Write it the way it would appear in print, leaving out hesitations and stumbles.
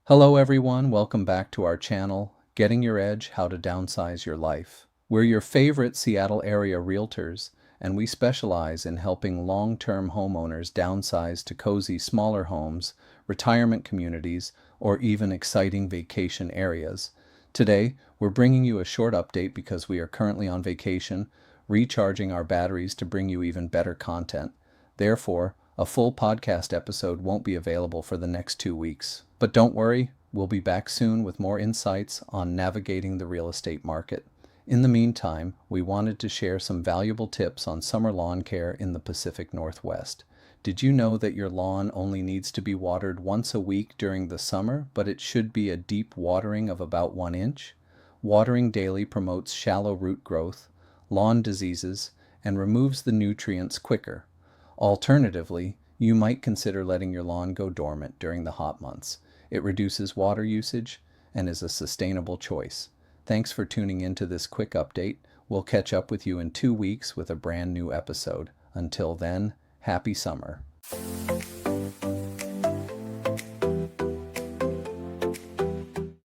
Hello everyone, welcome back to our channel, Getting Your Edge, How to Downsize Your Life. We're your favorite Seattle area realtors, and we specialize in helping long-term homeowners downsize to cozy smaller homes, retirement communities, or even exciting vacation areas. Today, we're bringing you a short update because we are currently on vacation, recharging our batteries to bring you even better content. Therefore, a full podcast episode won't be available for the next 2 weeks. But don't worry, we'll be back soon with more insights on navigating the real estate market. In the meantime, we wanted to share some valuable tips on summer lawn care in the Pacific Northwest. Did you know that your lawn only needs to be watered once a week during the summer, but it should be a deep watering of about 1 inch? Watering daily promotes shallow root growth, lawn diseases, and removes the nutrients quicker. Alternatively, you might consider letting your lawn go dormant during the hot months. It reduces water usage and is a sustainable choice. Thanks for tuning into this quick update. We'll catch up with you in 2 weeks with a brand new episode. Until then, happy summer.